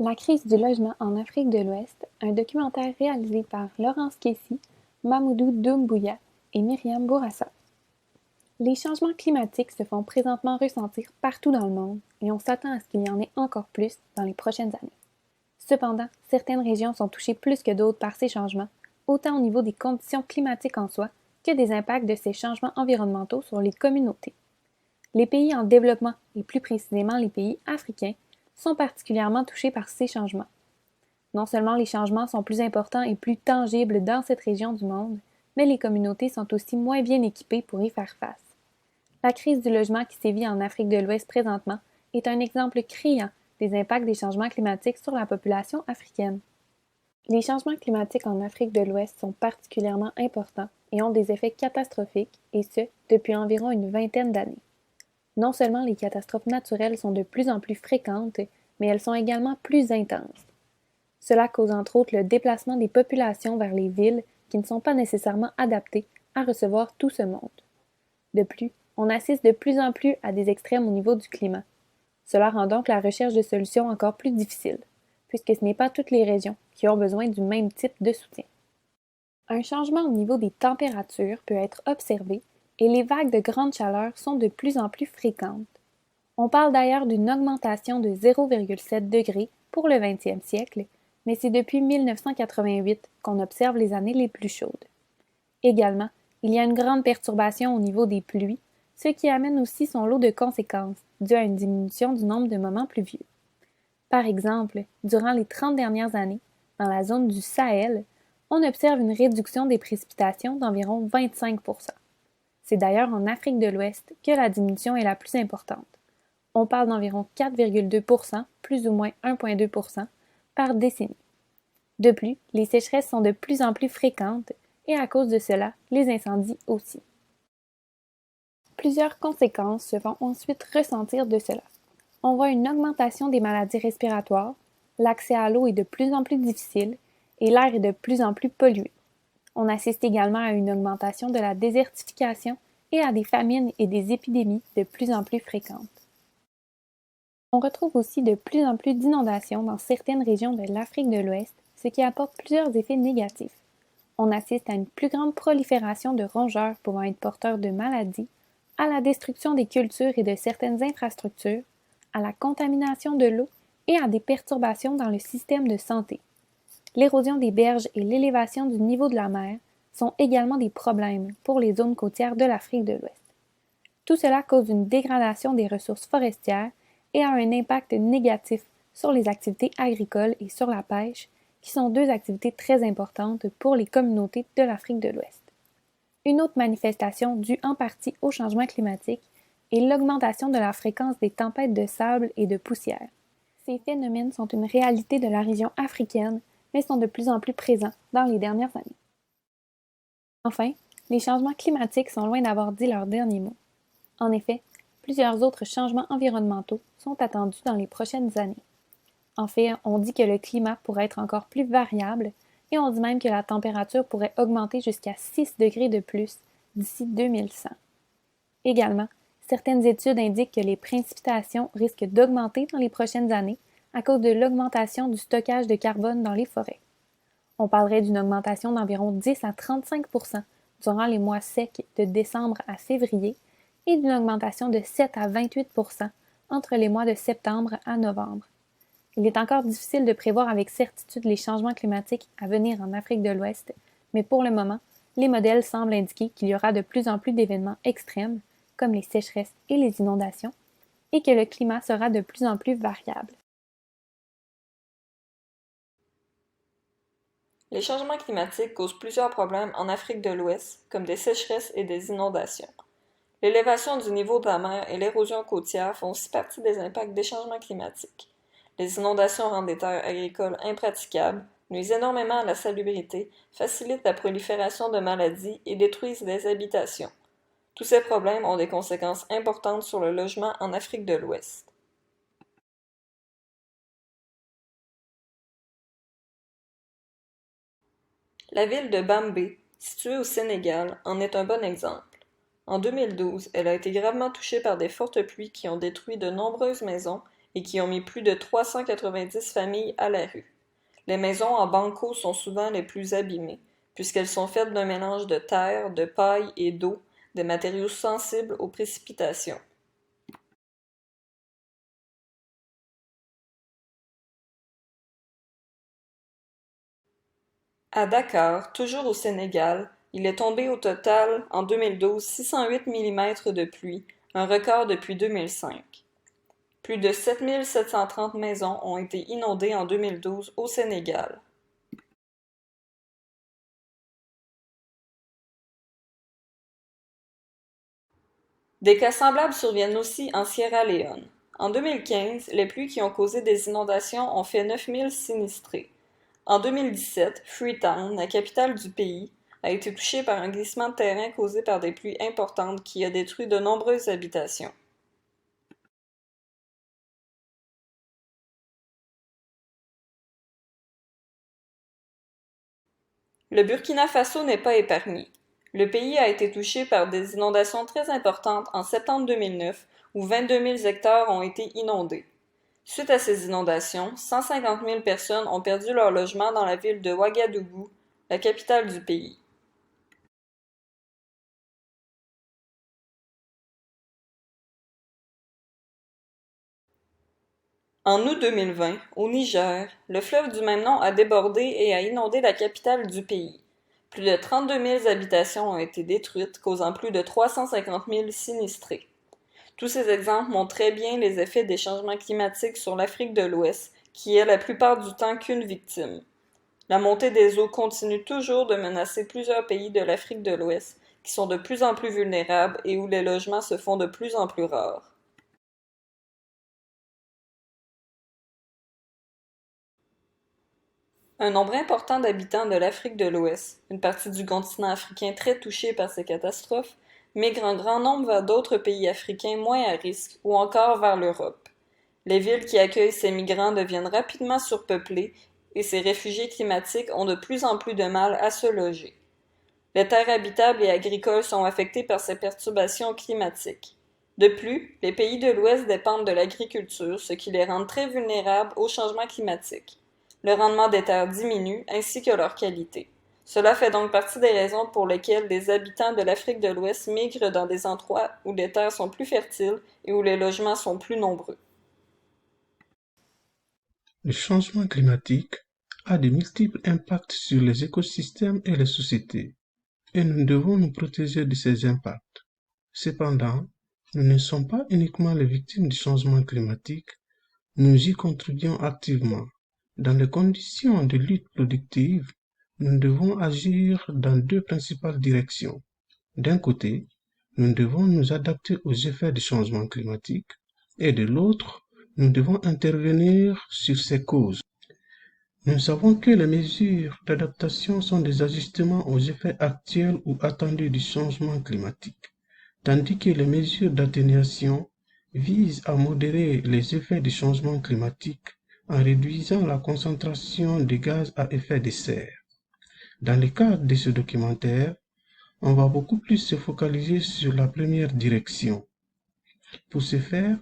La crise du logement en Afrique de l'Ouest, un documentaire réalisé par Laurence Kessy, Mamoudou Doumbouya et Myriam Bourassa. Les changements climatiques se font présentement ressentir partout dans le monde et on s'attend à ce qu'il y en ait encore plus dans les prochaines années. Cependant, certaines régions sont touchées plus que d'autres par ces changements, autant au niveau des conditions climatiques en soi que des impacts de ces changements environnementaux sur les communautés. Les pays en développement, et plus précisément les pays africains, sont particulièrement touchés par ces changements. Non seulement les changements sont plus importants et plus tangibles dans cette région du monde, mais les communautés sont aussi moins bien équipées pour y faire face. La crise du logement qui sévit en Afrique de l'Ouest présentement est un exemple criant des impacts des changements climatiques sur la population africaine. Les changements climatiques en Afrique de l'Ouest sont particulièrement importants et ont des effets catastrophiques, et ce, depuis environ une vingtaine d'années. Non seulement les catastrophes naturelles sont de plus en plus fréquentes, mais elles sont également plus intenses. Cela cause entre autres le déplacement des populations vers les villes qui ne sont pas nécessairement adaptées à recevoir tout ce monde. De plus, on assiste de plus en plus à des extrêmes au niveau du climat. Cela rend donc la recherche de solutions encore plus difficile, puisque ce n'est pas toutes les régions qui ont besoin du même type de soutien. Un changement au niveau des températures peut être observé et les vagues de grande chaleur sont de plus en plus fréquentes. On parle d'ailleurs d'une augmentation de 0,7 degrés pour le 20e siècle, mais c'est depuis 1988 qu'on observe les années les plus chaudes. Également, il y a une grande perturbation au niveau des pluies, ce qui amène aussi son lot de conséquences, dû à une diminution du nombre de moments pluvieux. Par exemple, durant les 30 dernières années, dans la zone du Sahel, on observe une réduction des précipitations d'environ 25 %. C'est d'ailleurs en Afrique de l'Ouest que la diminution est la plus importante. On parle d'environ 4,2 %, plus ou moins 1,2 % par décennie. De plus, les sécheresses sont de plus en plus fréquentes et à cause de cela, les incendies aussi. Plusieurs conséquences se font ensuite ressentir de cela. On voit une augmentation des maladies respiratoires, l'accès à l'eau est de plus en plus difficile et l'air est de plus en plus pollué. On assiste également à une augmentation de la désertification et à des famines et des épidémies de plus en plus fréquentes. On retrouve aussi de plus en plus d'inondations dans certaines régions de l'Afrique de l'Ouest, ce qui apporte plusieurs effets négatifs. On assiste à une plus grande prolifération de rongeurs pouvant être porteurs de maladies, à la destruction des cultures et de certaines infrastructures, à la contamination de l'eau et à des perturbations dans le système de santé. L'érosion des berges et l'élévation du niveau de la mer sont également des problèmes pour les zones côtières de l'Afrique de l'Ouest. Tout cela cause une dégradation des ressources forestières et a un impact négatif sur les activités agricoles et sur la pêche, qui sont deux activités très importantes pour les communautés de l'Afrique de l'Ouest. Une autre manifestation due en partie au changement climatique est l'augmentation de la fréquence des tempêtes de sable et de poussière. Ces phénomènes sont une réalité de la région africaine, mais sont de plus en plus présents dans les dernières années. Enfin, les changements climatiques sont loin d'avoir dit leur dernier mot. En effet, plusieurs autres changements environnementaux sont attendus dans les prochaines années. En fait, on dit que le climat pourrait être encore plus variable et on dit même que la température pourrait augmenter jusqu'à 6 degrés de plus d'ici 2100. Également, certaines études indiquent que les précipitations risquent d'augmenter dans les prochaines années à cause de l'augmentation du stockage de carbone dans les forêts. On parlerait d'une augmentation d'environ 10 à 35 % durant les mois secs de décembre à février et d'une augmentation de 7 à 28 % entre les mois de septembre à novembre. Il est encore difficile de prévoir avec certitude les changements climatiques à venir en Afrique de l'Ouest, mais pour le moment, les modèles semblent indiquer qu'il y aura de plus en plus d'événements extrêmes, comme les sécheresses et les inondations, et que le climat sera de plus en plus variable. Les changements climatiques causent plusieurs problèmes en Afrique de l'Ouest, comme des sécheresses et des inondations. L'élévation du niveau de la mer et l'érosion côtière font aussi partie des impacts des changements climatiques. Les inondations rendent des terres agricoles impraticables, nuisent énormément à la salubrité, facilitent la prolifération de maladies et détruisent des habitations. Tous ces problèmes ont des conséquences importantes sur le logement en Afrique de l'Ouest. La ville de Bambey, située au Sénégal, en est un bon exemple. En 2012, elle a été gravement touchée par des fortes pluies qui ont détruit de nombreuses maisons et qui ont mis plus de 390 familles à la rue. Les maisons en banco sont souvent les plus abîmées, puisqu'elles sont faites d'un mélange de terre, de paille et d'eau, des matériaux sensibles aux précipitations. À Dakar, toujours au Sénégal, il est tombé au total en 2012 608 mm de pluie, un record depuis 2005. Plus de 7 730 maisons ont été inondées en 2012 au Sénégal. Des cas semblables surviennent aussi en Sierra Leone. En 2015, les pluies qui ont causé des inondations ont fait 9000 sinistrés. En 2017, Freetown, la capitale du pays, a été touchée par un glissement de terrain causé par des pluies importantes qui a détruit de nombreuses habitations. Le Burkina Faso n'est pas épargné. Le pays a été touché par des inondations très importantes en septembre 2009, où 22 000 hectares ont été inondés. Suite à ces inondations, 150 000 personnes ont perdu leur logement dans la ville de Ouagadougou, la capitale du pays. En août 2020, au Niger, le fleuve du même nom a débordé et a inondé la capitale du pays. Plus de 32 000 habitations ont été détruites, causant plus de 350 000 sinistrés. Tous ces exemples montrent très bien les effets des changements climatiques sur l'Afrique de l'Ouest, qui est la plupart du temps qu'une victime. La montée des eaux continue toujours de menacer plusieurs pays de l'Afrique de l'Ouest, qui sont de plus en plus vulnérables et où les logements se font de plus en plus rares. Un nombre important d'habitants de l'Afrique de l'Ouest, une partie du continent africain très touchée par ces catastrophes, migrent en grand nombre vers d'autres pays africains moins à risque ou encore vers l'Europe. Les villes qui accueillent ces migrants deviennent rapidement surpeuplées et ces réfugiés climatiques ont de plus en plus de mal à se loger. Les terres habitables et agricoles sont affectées par ces perturbations climatiques. De plus, les pays de l'Ouest dépendent de l'agriculture, ce qui les rend très vulnérables au changement climatique. Le rendement des terres diminue, ainsi que leur qualité. Cela fait donc partie des raisons pour lesquelles les habitants de l'Afrique de l'Ouest migrent dans des endroits où les terres sont plus fertiles et où les logements sont plus nombreux. Le changement climatique a de multiples impacts sur les écosystèmes et les sociétés, et nous devons nous protéger de ces impacts. Cependant, nous ne sommes pas uniquement les victimes du changement climatique, nous y contribuons activement. Dans les conditions de lutte productive, nous devons agir dans deux principales directions. D'un côté, nous devons nous adapter aux effets du changement climatique, et de l'autre, nous devons intervenir sur ses causes. Nous savons que les mesures d'adaptation sont des ajustements aux effets actuels ou attendus du changement climatique, tandis que les mesures d'atténuation visent à modérer les effets du changement climatique en réduisant la concentration de gaz à effet de serre. Dans le cadre de ce documentaire, on va beaucoup plus se focaliser sur la première direction. Pour ce faire,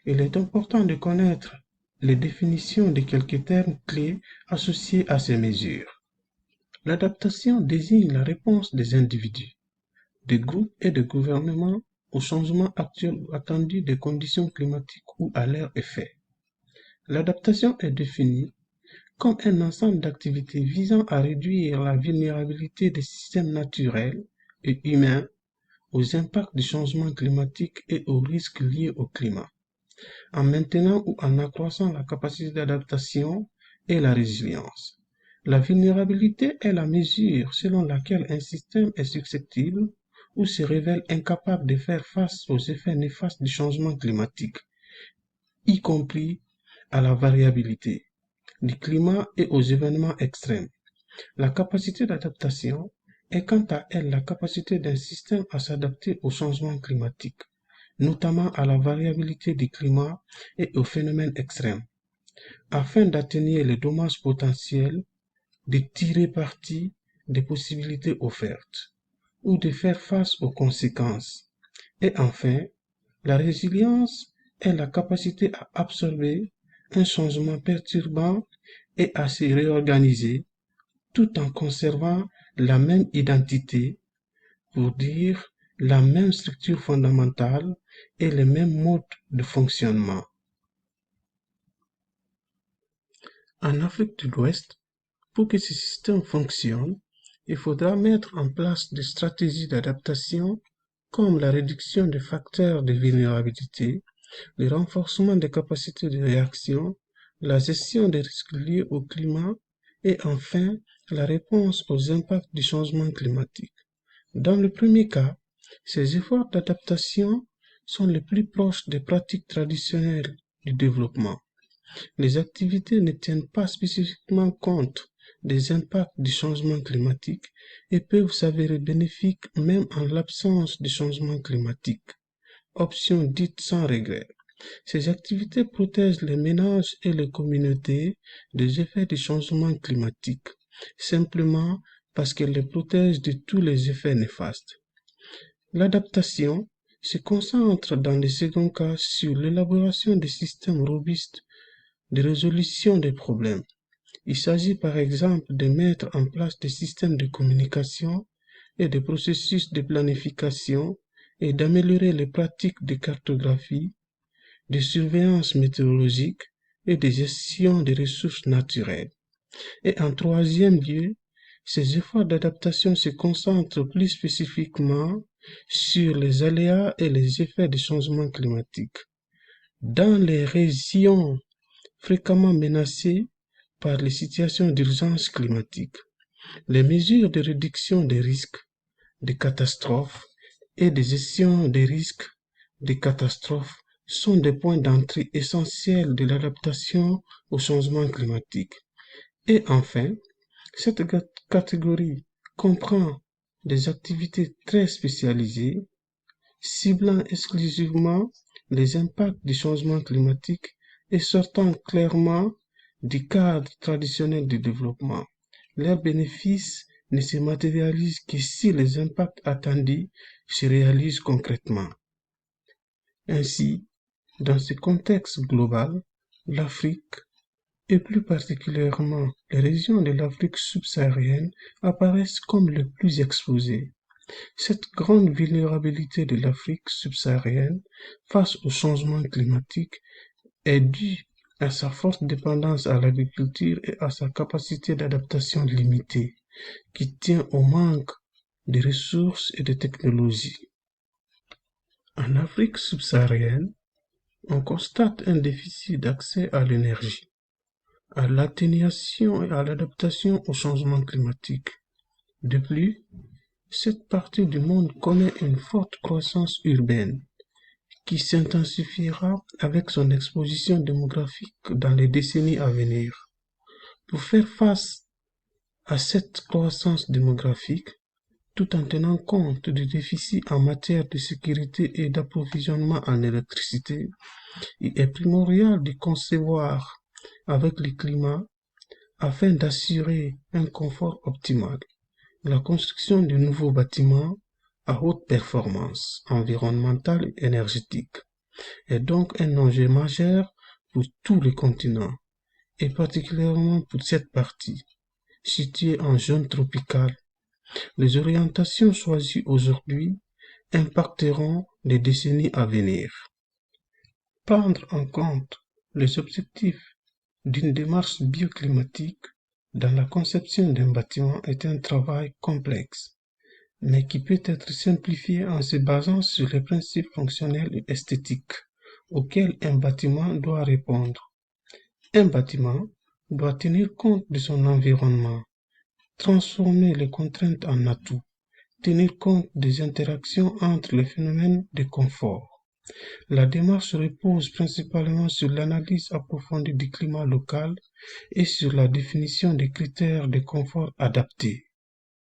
il est important de connaître les définitions de quelques termes clés associés à ces mesures. L'adaptation désigne la réponse des individus, des groupes et des gouvernements aux changements actuels ou attendus des conditions climatiques ou à leur effet. L'adaptation est définie comme un ensemble d'activités visant à réduire la vulnérabilité des systèmes naturels et humains aux impacts du changement climatique et aux risques liés au climat, en maintenant ou en accroissant la capacité d'adaptation et la résilience. La vulnérabilité est la mesure selon laquelle un système est susceptible ou se révèle incapable de faire face aux effets néfastes du changement climatique, y compris à la variabilité du climat et aux événements extrêmes. La capacité d'adaptation est quant à elle la capacité d'un système à s'adapter au changement climatique, notamment à la variabilité du climat et aux phénomènes extrêmes, afin d'atténuer les dommages potentiels, de tirer parti des possibilités offertes, ou de faire face aux conséquences. Et enfin, la résilience est la capacité à absorber un changement perturbant et à se réorganiser tout en conservant la même identité, pour dire la même structure fondamentale et les mêmes modes de fonctionnement. En Afrique de l'Ouest, pour que ce système fonctionne, il faudra mettre en place des stratégies d'adaptation comme la réduction des facteurs de vulnérabilité, le renforcement des capacités de réaction, la gestion des risques liés au climat et enfin la réponse aux impacts du changement climatique. Dans le premier cas, ces efforts d'adaptation sont les plus proches des pratiques traditionnelles du développement. Les activités ne tiennent pas spécifiquement compte des impacts du changement climatique et peuvent s'avérer bénéfiques même en l'absence de changement climatique. Option dite sans regret. Ces activités protègent les ménages et les communautés des effets du changement climatique, simplement parce qu'elles les protègent de tous les effets néfastes. L'adaptation se concentre dans le second cas sur l'élaboration de systèmes robustes de résolution des problèmes. Il s'agit par exemple de mettre en place des systèmes de communication et des processus de planification et d'améliorer les pratiques de cartographie, de surveillance météorologique et de gestion des ressources naturelles. Et en troisième lieu, ces efforts d'adaptation se concentrent plus spécifiquement sur les aléas et les effets des changements climatiques. Dans les régions fréquemment menacées par les situations d'urgence climatique, les mesures de réduction des risques de catastrophes et de gestion des risques de catastrophes sont des points d'entrée essentiels de l'adaptation au changement climatique. Et enfin, cette catégorie comprend des activités très spécialisées, ciblant exclusivement les impacts du changement climatique et sortant clairement du cadre traditionnel du développement. Leurs bénéfices ne se matérialisent que si les impacts attendus se réalisent concrètement. Ainsi, dans ce contexte global, l'Afrique, et plus particulièrement les régions de l'Afrique subsaharienne, apparaissent comme les plus exposées. Cette grande vulnérabilité de l'Afrique subsaharienne face au changement climatique est due à sa forte dépendance à l'agriculture et à sa capacité d'adaptation limitée, qui tient au manque de ressources et de technologies. En Afrique subsaharienne, on constate un déficit d'accès à l'énergie, à l'atténuation et à l'adaptation au changement climatique. De plus, cette partie du monde connaît une forte croissance urbaine qui s'intensifiera avec son exposition démographique dans les décennies à venir. Pour faire face à cette croissance démographique, tout en tenant compte du déficit en matière de sécurité et d'approvisionnement en électricité, il est primordial de concevoir avec le climat afin d'assurer un confort optimal la construction de nouveaux bâtiments à haute performance environnementale et énergétique est donc un enjeu majeur pour tous les continents et particulièrement pour cette partie située en zone tropicale. Les orientations choisies aujourd'hui impacteront les décennies à venir. Prendre en compte les objectifs d'une démarche bioclimatique dans la conception d'un bâtiment est un travail complexe, mais qui peut être simplifié en se basant sur les principes fonctionnels et esthétiques auxquels un bâtiment doit répondre. Un bâtiment doit tenir compte de son environnement, transformer les contraintes en atouts, tenir compte des interactions entre les phénomènes de confort. La démarche repose principalement sur l'analyse approfondie du climat local et sur la définition des critères de confort adaptés.